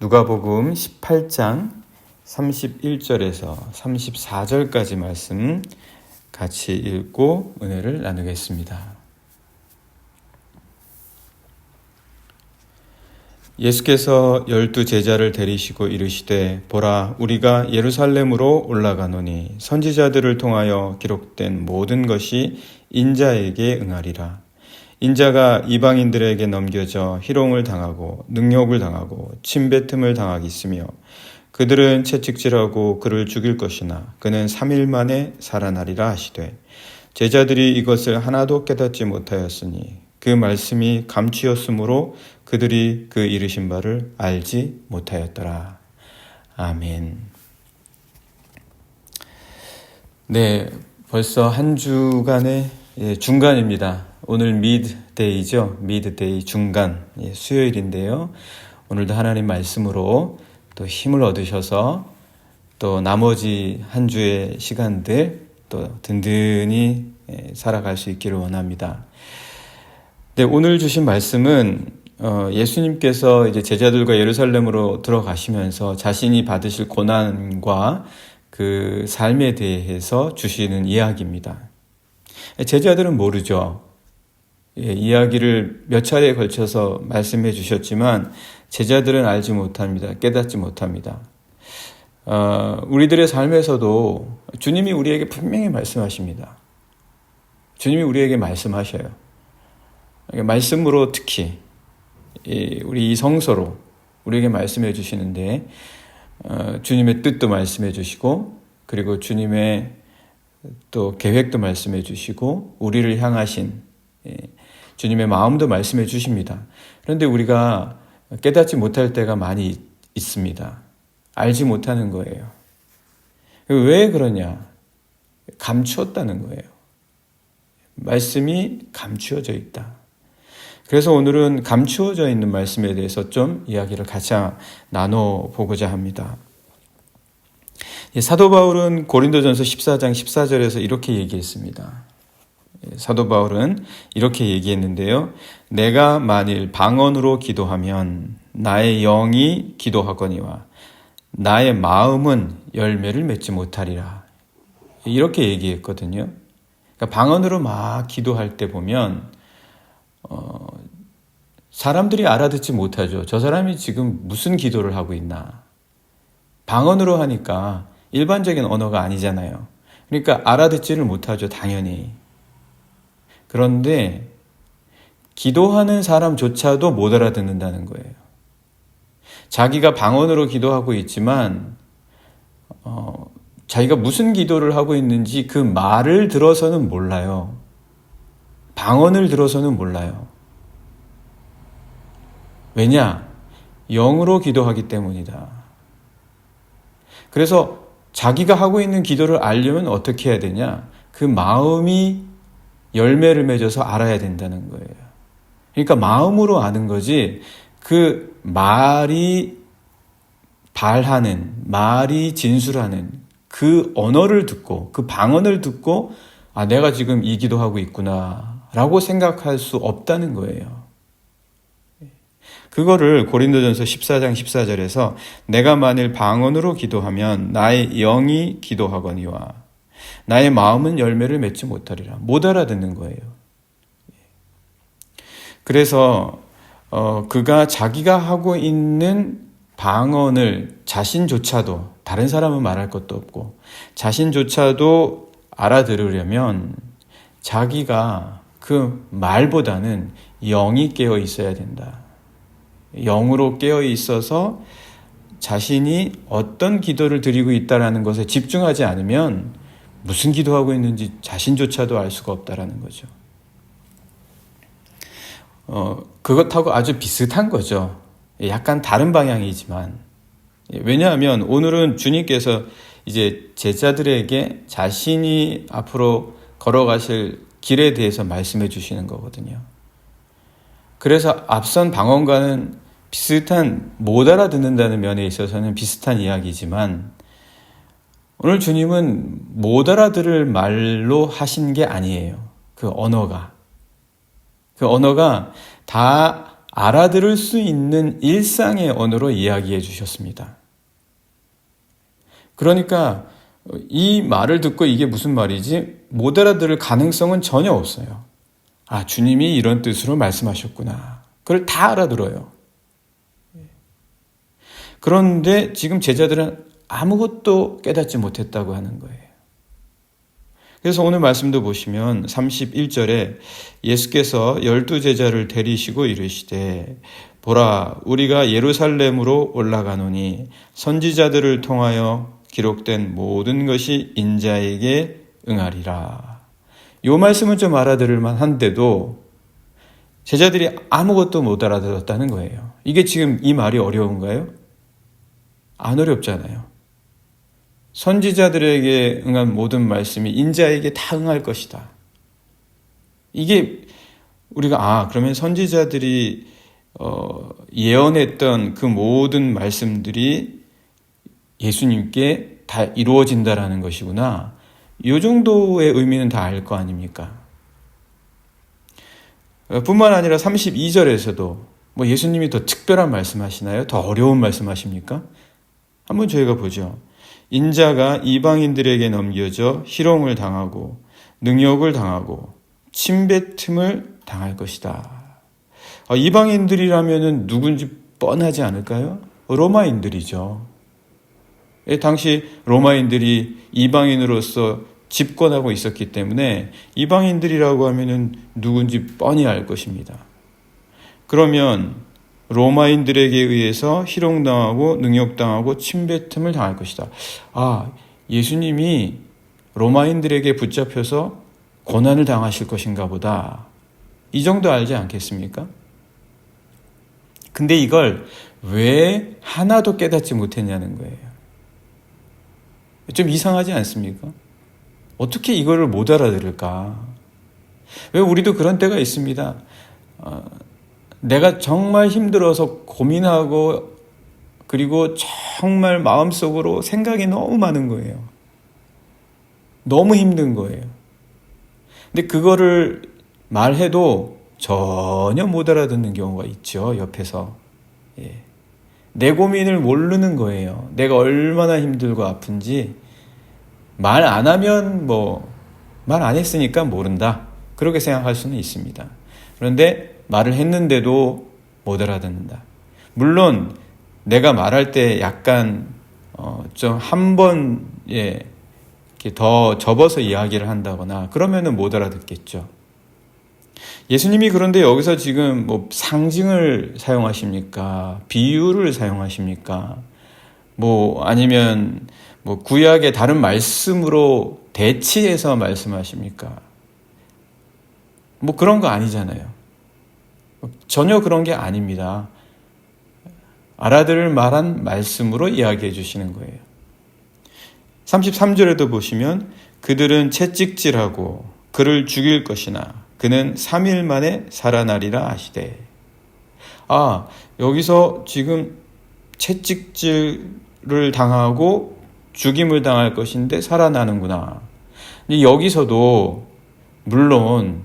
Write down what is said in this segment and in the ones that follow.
누가복음 18장 31절에서 34절까지 말씀 같이 읽고 은혜를 나누겠습니다. 예수께서 12 제자를 데리시고 이르시되 보라 우리가 예루살렘으로 올라가노니 선지자들을 통하여 기록된 모든 것이 인자에게 응하리라. 인자가 이방인들에게 넘겨져 희롱을 당하고 능욕을 당하고 침뱉음을 당하겠으며 그들은 채찍질하고 그를 죽일 것이나 그는 3일 만에 살아나리라 하시되 제자들이 이것을 하나도 깨닫지 못하였으니 그 말씀이 감추었으므로 그들이 그 이르신 바를 알지 못하였더라. 아멘. 네, 벌써 한 주간의 중간입니다. 오늘 미드데이죠. 미드데이 중간 수요일인데요. 오늘도 하나님 말씀으로 또 힘을 얻으셔서 또 나머지 한 주의 시간들 또 든든히 살아갈 수 있기를 원합니다. 네, 오늘 주신 말씀은 예수님께서 이제 제자들과 예루살렘으로 들어가시면서 자신이 받으실 고난과 그 삶에 대해서 주시는 이야기입니다. 제자들은 모르죠. 이야기를 몇 차례에 걸쳐서 말씀해 주셨지만 제자들은 알지 못합니다. 깨닫지 못합니다. 우리들의 삶에서도 주님이 우리에게 분명히 말씀하십니다. 주님이 우리에게 말씀하셔요. 말씀으로 특히 우리 이 성서로 우리에게 말씀해 주시는데 주님의 뜻도 말씀해 주시고 그리고 주님의 또 계획도 말씀해 주시고 우리를 향하신 주님의 마음도 말씀해 주십니다. 그런데 우리가 깨닫지 못할 때가 많이 있습니다. 알지 못하는 거예요. 왜 그러냐? 감추었다는 거예요. 말씀이 감추어져 있다. 그래서 오늘은 감추어져 있는 말씀에 대해서 좀 이야기를 같이 나눠보고자 합니다. 사도 바울은 고린도전서 14장 14절에서 이렇게 얘기했습니다. 사도 바울은 이렇게 얘기했는데요. 내가 만일 방언으로 기도하면 나의 영이 기도하거니와 나의 마음은 열매를 맺지 못하리라. 이렇게 얘기했거든요. 그러니까 방언으로 막 기도할 때 보면 사람들이 알아듣지 못하죠. 저 사람이 지금 무슨 기도를 하고 있나. 방언으로 하니까 일반적인 언어가 아니잖아요. 그러니까 알아듣지를 못하죠. 당연히. 그런데 기도하는 사람조차도 못 알아듣는다는 거예요. 자기가 방언으로 기도하고 있지만 자기가 무슨 기도를 하고 있는지 그 말을 들어서는 몰라요. 방언을 들어서는 몰라요. 왜냐? 영으로 기도하기 때문이다. 그래서 자기가 하고 있는 기도를 알려면 어떻게 해야 되냐? 그 마음이 열매를 맺어서 알아야 된다는 거예요. 그러니까 마음으로 아는 거지 그 말이 발하는, 말이 진술하는 그 언어를 듣고 그 방언을 듣고 아 내가 지금 이 기도하고 있구나 라고 생각할 수 없다는 거예요. 그거를 고린도전서 14장 14절에서 내가 만일 방언으로 기도하면 나의 영이 기도하거니와 나의 마음은 열매를 맺지 못하리라. 못 알아듣는 거예요. 그래서 그가 자기가 하고 있는 방언을 자신조차도 다른 사람은 말할 것도 없고 자신조차도 알아들으려면 자기가 그 말보다는 영이 깨어 있어야 된다. 영으로 깨어 있어서 자신이 어떤 기도를 드리고 있다는 것에 집중하지 않으면 무슨 기도하고 있는지 자신조차도 알 수가 없다라는 거죠. 그것하고 아주 비슷한 거죠. 약간 다른 방향이지만. 왜냐하면 오늘은 주님께서 이제 제자들에게 자신이 앞으로 걸어가실 길에 대해서 말씀해 주시는 거거든요. 그래서 앞선 방언과는 비슷한, 못 알아듣는다는 면에 있어서는 비슷한 이야기지만 오늘 주님은 못 알아들을 말로 하신 게 아니에요. 그 언어가 다 알아들을 수 있는 일상의 언어로 이야기해 주셨습니다. 그러니까 이 말을 듣고 이게 무슨 말이지? 못 알아들을 가능성은 전혀 없어요. 아, 주님이 이런 뜻으로 말씀하셨구나. 그걸 다 알아들어요. 그런데 지금 제자들은 아무것도 깨닫지 못했다고 하는 거예요. 그래서 오늘 말씀도 보시면 31절에 예수께서 12제자를 데리시고 이르시되 보라 우리가 예루살렘으로 올라가노니 선지자들을 통하여 기록된 모든 것이 인자에게 응하리라. 이 말씀은 좀 알아들을 만한데도 제자들이 아무것도 못 알아들었다는 거예요. 이게 지금 이 말이 어려운가요? 안 어렵잖아요. 선지자들에게 응한 모든 말씀이 인자에게 다 응할 것이다. 이게 우리가 그러면 선지자들이 예언했던 그 모든 말씀들이 예수님께 다 이루어진다라는 것이구나. 이 정도의 의미는 다 알 거 아닙니까? 뿐만 아니라 32절에서도 예수님이 더 특별한 말씀하시나요? 더 어려운 말씀하십니까? 한번 저희가 보죠. 인자가 이방인들에게 넘겨져 희롱을 당하고 능욕을 당하고 침뱉음을 당할 것이다. 이방인들이라면 누군지 뻔하지 않을까요? 로마인들이죠. 당시 로마인들이 이방인으로서 집권하고 있었기 때문에 이방인들이라고 하면 누군지 뻔히 알 것입니다. 그러면 로마인들에게 의해서 희롱당하고 능욕당하고 침뱉음을 당할 것이다. 예수님이 로마인들에게 붙잡혀서 고난을 당하실 것인가 보다. 이 정도 알지 않겠습니까? 근데 이걸 왜 하나도 깨닫지 못했냐는 거예요. 좀 이상하지 않습니까? 어떻게 이거를 못 알아들을까? 왜 우리도 그런 때가 있습니다. 내가 정말 힘들어서 고민하고 그리고 정말 마음속으로 생각이 너무 많은 거예요. 너무 힘든 거예요. 근데 그거를 말해도 전혀 못 알아듣는 경우가 있죠. 옆에서. 내 고민을 모르는 거예요. 내가 얼마나 힘들고 아픈지 말 안 하면 말 안 했으니까 모른다. 그렇게 생각할 수는 있습니다. 그런데 말을 했는데도 못 알아듣는다. 물론 내가 말할 때 약간 좀 한 번 더 접어서 이야기를 한다거나 그러면은 못 알아듣겠죠. 예수님이 그런데 여기서 지금 상징을 사용하십니까? 비유를 사용하십니까? 아니면 구약의 다른 말씀으로 대치해서 말씀하십니까? 그런 거 아니잖아요. 전혀 그런 게 아닙니다. 알아들을 만한 말씀으로 이야기해 주시는 거예요. 33절에도 보시면 그들은 채찍질하고 그를 죽일 것이나 그는 3일 만에 살아나리라 하시되. 여기서 지금 채찍질을 당하고 죽임을 당할 것인데 살아나는구나. 여기서도 물론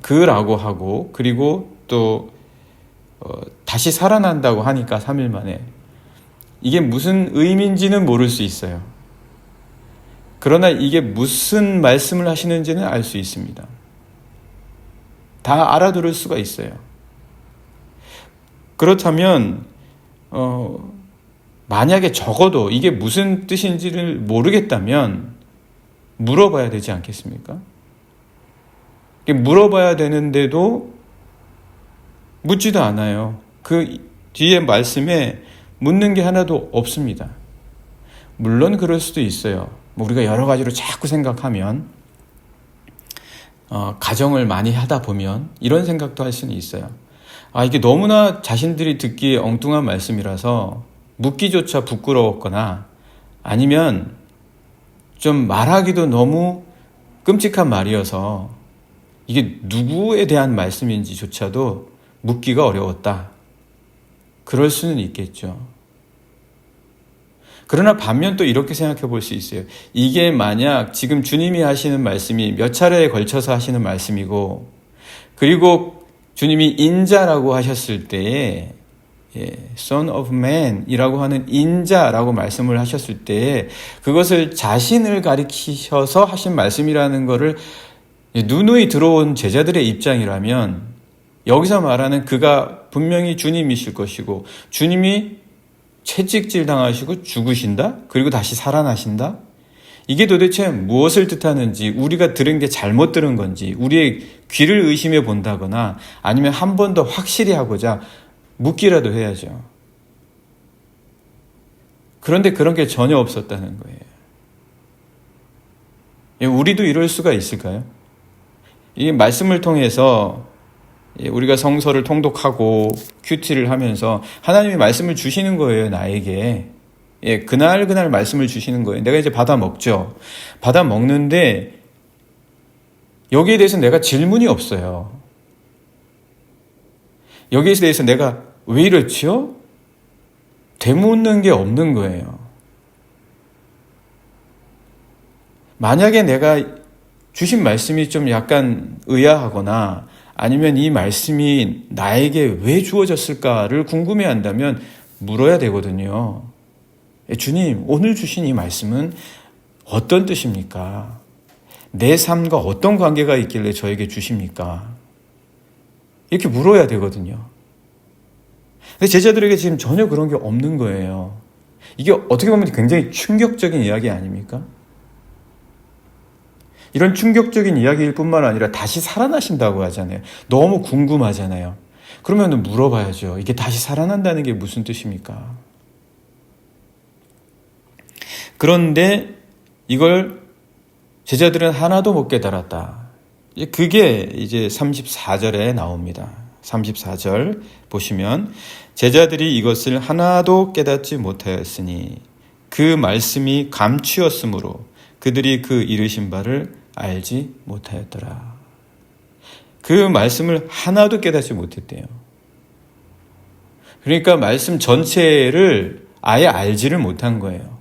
그라고 하고 그리고 또 다시 살아난다고 하니까 3일 만에 이게 무슨 의미인지는 모를 수 있어요. 그러나 이게 무슨 말씀을 하시는지는 알 수 있습니다. 다 알아들을 수가 있어요. 그렇다면 만약에 적어도 이게 무슨 뜻인지를 모르겠다면 물어봐야 되지 않겠습니까? 물어봐야 되는데도 묻지도 않아요. 그 뒤에 말씀에 묻는 게 하나도 없습니다. 물론 그럴 수도 있어요. 우리가 여러 가지로 자꾸 생각하면 가정을 많이 하다 보면 이런 생각도 할 수는 있어요. 이게 너무나 자신들이 듣기에 엉뚱한 말씀이라서 묻기조차 부끄러웠거나 아니면 좀 말하기도 너무 끔찍한 말이어서 이게 누구에 대한 말씀인지조차도 묻기가 어려웠다. 그럴 수는 있겠죠. 그러나 반면 또 이렇게 생각해 볼 수 있어요. 이게 만약 지금 주님이 하시는 말씀이 몇 차례에 걸쳐서 하시는 말씀이고 그리고 주님이 인자라고 하셨을 때에 Son of Man 이라고 하는 인자라고 말씀을 하셨을 때에 그것을 자신을 가리키셔서 하신 말씀이라는 것을 누누이 들어온 제자들의 입장이라면 여기서 말하는 그가 분명히 주님이실 것이고 주님이 채찍질 당하시고 죽으신다? 그리고 다시 살아나신다? 이게 도대체 무엇을 뜻하는지, 우리가 들은 게 잘못 들은 건지, 우리의 귀를 의심해 본다거나 아니면 한 번 더 확실히 하고자 묻기라도 해야죠. 그런데 그런 게 전혀 없었다는 거예요. 우리도 이럴 수가 있을까요? 이 말씀을 통해서 우리가 성서를 통독하고 큐티를 하면서 하나님이 말씀을 주시는 거예요, 나에게. 그날 말씀을 주시는 거예요. 내가 이제 받아 먹죠. 받아 먹는데 여기에 대해서 내가 질문이 없어요. 여기에 대해서 내가 왜 이렇지요? 되묻는 게 없는 거예요. 만약에 내가 주신 말씀이 좀 약간 의아하거나 아니면 이 말씀이 나에게 왜 주어졌을까를 궁금해한다면 물어야 되거든요. 주님, 오늘 주신 이 말씀은 어떤 뜻입니까? 내 삶과 어떤 관계가 있길래 저에게 주십니까? 이렇게 물어야 되거든요. 근데 제자들에게 지금 전혀 그런 게 없는 거예요. 이게 어떻게 보면 굉장히 충격적인 이야기 아닙니까? 이런 충격적인 이야기일 뿐만 아니라 다시 살아나신다고 하잖아요. 너무 궁금하잖아요. 그러면 물어봐야죠. 이게 다시 살아난다는 게 무슨 뜻입니까? 그런데 이걸 제자들은 하나도 못 깨달았다. 그게 이제 34절에 나옵니다. 34절 보시면 제자들이 이것을 하나도 깨닫지 못하였으니 그 말씀이 감추었으므로 그들이 그 이르신 바를 알지 못하였더라. 그 말씀을 하나도 깨닫지 못했대요. 그러니까 말씀 전체를 아예 알지를 못한 거예요.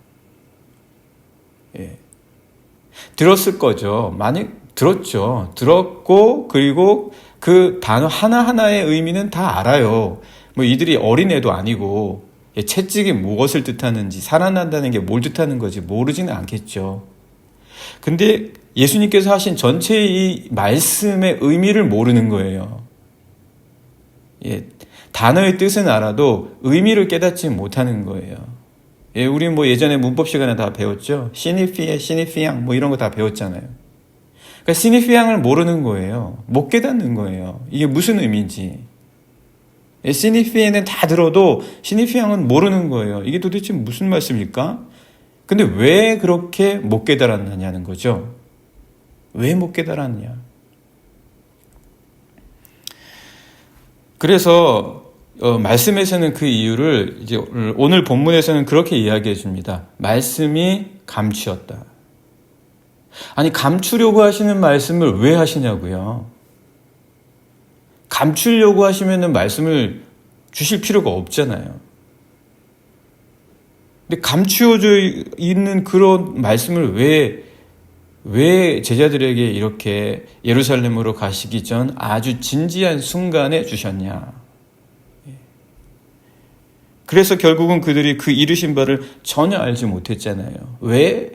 들었을 거죠. 많이 들었죠. 들었고 그리고 그 단어 하나하나의 의미는 다 알아요. 뭐 이들이 어린애도 아니고 채찍이 무엇을 뜻하는지 살아난다는 게 뭘 뜻하는 건지 모르지는 않겠죠. 근데 예수님께서 하신 전체의 이 말씀의 의미를 모르는 거예요. 단어의 뜻은 알아도 의미를 깨닫지 못하는 거예요. 우리 뭐 예전에 문법 시간에 다 배웠죠. 시니피에, 시니피앙 뭐 이런 거 다 배웠잖아요. 그러니까 시니피앙을 모르는 거예요. 못 깨닫는 거예요. 이게 무슨 의미인지. 시니피에는 다 들어도 시니피앙은 모르는 거예요. 이게 도대체 무슨 말씀일까? 근데 왜 그렇게 못 깨달았느냐는 거죠. 왜 못 깨달았냐? 그래서 말씀에서는 그 이유를 이제 오늘 본문에서는 그렇게 이야기해 줍니다. 말씀이 감추었다. 아니, 감추려고 하시는 말씀을 왜 하시냐고요? 감추려고 하시면은 말씀을 주실 필요가 없잖아요. 근데 감추어져 있는 그런 말씀을 왜 제자들에게 이렇게 예루살렘으로 가시기 전 아주 진지한 순간에 주셨냐? 그래서 결국은 그들이 그 이르신 바를 전혀 알지 못했잖아요. 왜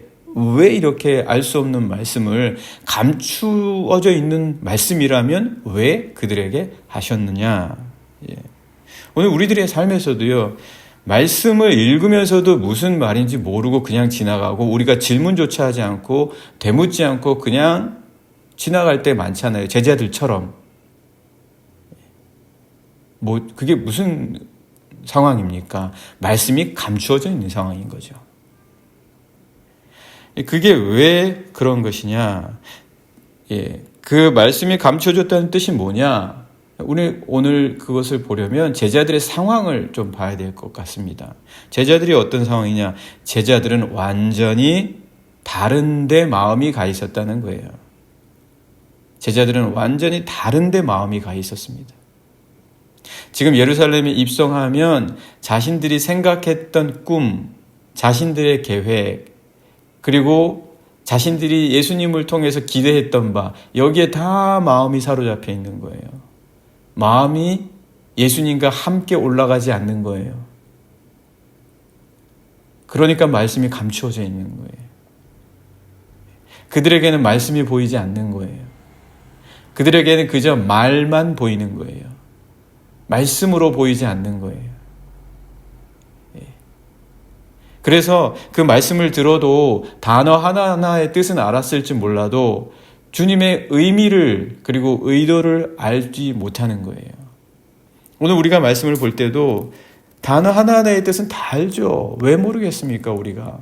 이렇게 알 수 없는 말씀을 감추어져 있는 말씀이라면 왜 그들에게 하셨느냐? 오늘 우리들의 삶에서도요, 말씀을 읽으면서도 무슨 말인지 모르고 그냥 지나가고 우리가 질문조차 하지 않고 되묻지 않고 그냥 지나갈 때 많잖아요. 제자들처럼. 뭐 그게 무슨 상황입니까? 말씀이 감추어져 있는 상황인 거죠. 그게 왜 그런 것이냐? 그 말씀이 감춰졌다는 뜻이 뭐냐? 우리 오늘 그것을 보려면 제자들의 상황을 좀 봐야 될 것 같습니다. 제자들이 어떤 상황이냐? 제자들은 완전히 다른 데 마음이 가 있었다는 거예요. 제자들은 완전히 다른 데 마음이 가 있었습니다. 지금 예루살렘에 입성하면 자신들이 생각했던 꿈, 자신들의 계획, 그리고 자신들이 예수님을 통해서 기대했던 바, 여기에 다 마음이 사로잡혀 있는 거예요. 마음이 예수님과 함께 올라가지 않는 거예요. 그러니까 말씀이 감추어져 있는 거예요. 그들에게는 말씀이 보이지 않는 거예요. 그들에게는 그저 말만 보이는 거예요. 말씀으로 보이지 않는 거예요. 그래서 그 말씀을 들어도 단어 하나하나의 뜻은 알았을지 몰라도 주님의 의미를 그리고 의도를 알지 못하는 거예요. 오늘 우리가 말씀을 볼 때도 단어 하나하나의 뜻은 다 알죠. 왜 모르겠습니까, 우리가?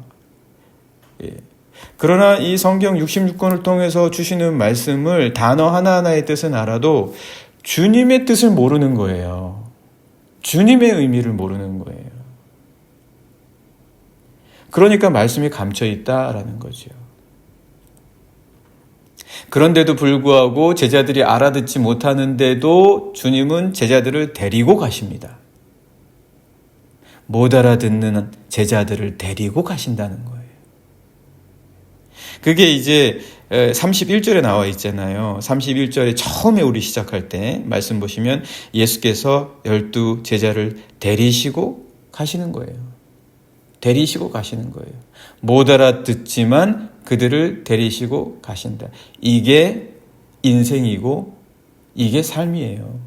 그러나 이 성경 66권을 통해서 주시는 말씀을 단어 하나하나의 뜻은 알아도 주님의 뜻을 모르는 거예요. 주님의 의미를 모르는 거예요. 그러니까 말씀이 감춰 있다라는 거죠. 그런데도 불구하고 제자들이 알아듣지 못하는데도 주님은 제자들을 데리고 가십니다. 못 알아듣는 제자들을 데리고 가신다는 거예요. 그게 이제 31절에 나와 있잖아요. 31절에 처음에 우리 시작할 때 말씀 보시면 예수께서 12 제자를 데리시고 가시는 거예요. 데리시고 가시는 거예요. 못 알아듣지만 그들을 데리시고 가신다. 이게 인생이고 이게 삶이에요.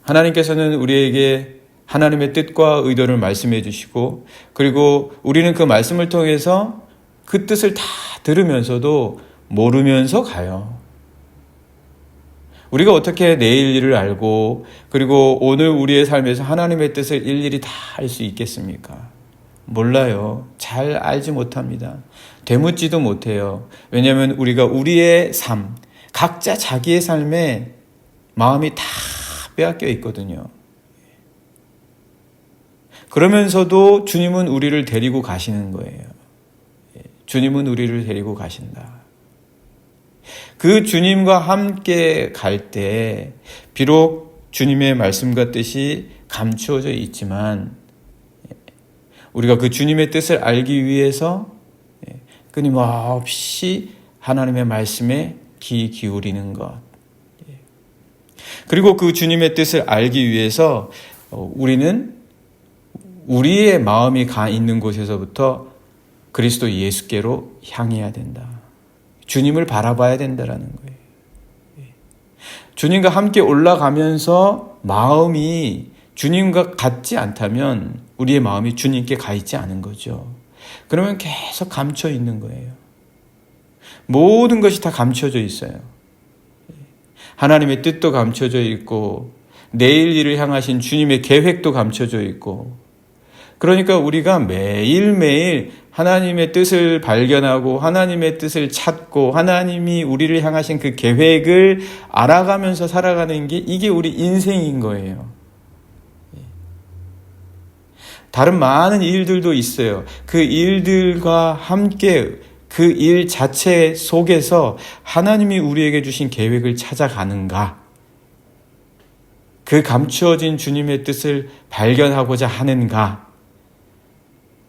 하나님께서는 우리에게 하나님의 뜻과 의도를 말씀해 주시고 그리고 우리는 그 말씀을 통해서 그 뜻을 다 들으면서도 모르면서 가요. 우리가 어떻게 내일 일을 알고 그리고 오늘 우리의 삶에서 하나님의 뜻을 일일이 다 알 수 있겠습니까? 몰라요. 잘 알지 못합니다. 되묻지도 못해요. 왜냐하면 우리가 우리의 삶, 각자 자기의 삶에 마음이 다 빼앗겨 있거든요. 그러면서도 주님은 우리를 데리고 가시는 거예요. 주님은 우리를 데리고 가신다. 그 주님과 함께 갈 때 비록 주님의 말씀과 뜻이 감추어져 있지만 우리가 그 주님의 뜻을 알기 위해서 끊임없이 하나님의 말씀에 귀 기울이는 것. 그리고 그 주님의 뜻을 알기 위해서 우리는 우리의 마음이 가 있는 곳에서부터 그리스도 예수께로 향해야 된다. 주님을 바라봐야 된다라는 거예요. 주님과 함께 올라가면서 마음이 주님과 같지 않다면 우리의 마음이 주님께 가 있지 않은 거죠. 그러면 계속 감춰 있는 거예요. 모든 것이 다 감춰져 있어요. 하나님의 뜻도 감춰져 있고 내일 일을 향하신 주님의 계획도 감춰져 있고 그러니까 우리가 매일매일 하나님의 뜻을 발견하고 하나님의 뜻을 찾고 하나님이 우리를 향하신 그 계획을 알아가면서 살아가는 게 이게 우리 인생인 거예요. 다른 많은 일들도 있어요. 그 일들과 함께 그 일 자체 속에서 하나님이 우리에게 주신 계획을 찾아가는가? 그 감추어진 주님의 뜻을 발견하고자 하는가?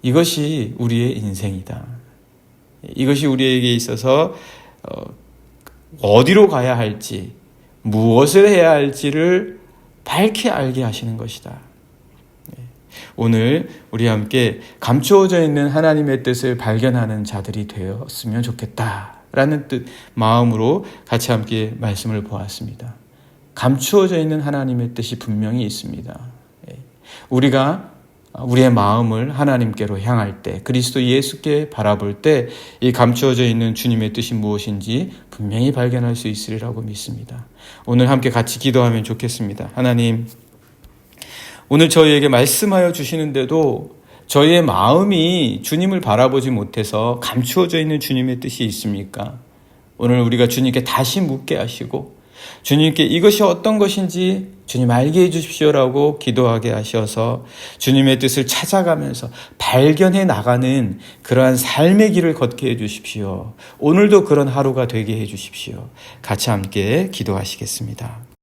이것이 우리의 인생이다. 이것이 우리에게 있어서 어디로 가야 할지, 무엇을 해야 할지를 밝히 알게 하시는 것이다. 오늘 우리 함께 감추어져 있는 하나님의 뜻을 발견하는 자들이 되었으면 좋겠다라는 마음으로 같이 함께 말씀을 보았습니다. 감추어져 있는 하나님의 뜻이 분명히 있습니다. 우리가 우리의 마음을 하나님께로 향할 때 그리스도 예수께 바라볼 때 이 감추어져 있는 주님의 뜻이 무엇인지 분명히 발견할 수 있으리라고 믿습니다. 오늘 함께 같이 기도하면 좋겠습니다. 하나님, 오늘 저희에게 말씀하여 주시는데도 저희의 마음이 주님을 바라보지 못해서 감추어져 있는 주님의 뜻이 있습니까? 오늘 우리가 주님께 다시 묻게 하시고 주님께 이것이 어떤 것인지 주님 알게 해주십시오라고 기도하게 하셔서 주님의 뜻을 찾아가면서 발견해 나가는 그러한 삶의 길을 걷게 해주십시오. 오늘도 그런 하루가 되게 해주십시오. 같이 함께 기도하시겠습니다.